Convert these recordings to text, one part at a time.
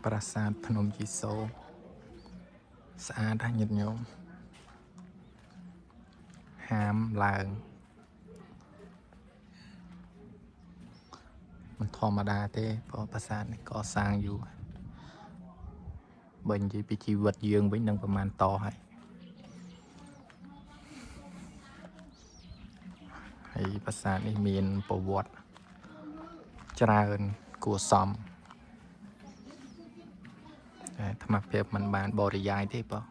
ប្រាសាទភ្នំជីសូស្អាតហើយញាតិញោមហាមឡើងមិនធម្មតាទេព្រោះប្រាសាទនេះកសាងយូរបើនិយាយពីជីវិតយើងវិញនឹងប្រហែលតហើយប្រាសាទនេះមានប្រវត្តិច្រើនគួរសមតែអាត្មាភាពមិនបានបរិយាយទេបង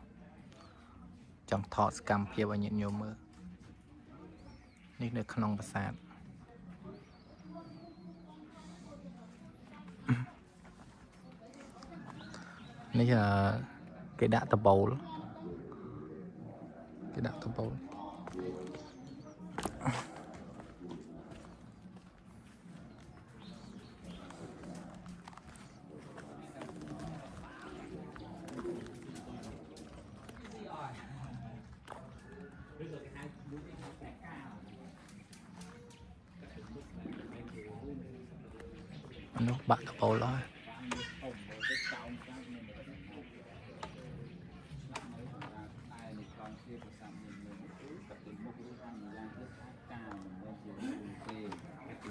ចង់ថតសកម្មភាពឲ្យញាតិញោមមើលនេះនៅក្នុងប្រាសាទនេះគេដាក់តបូលនោះបាក់តបូលហើយ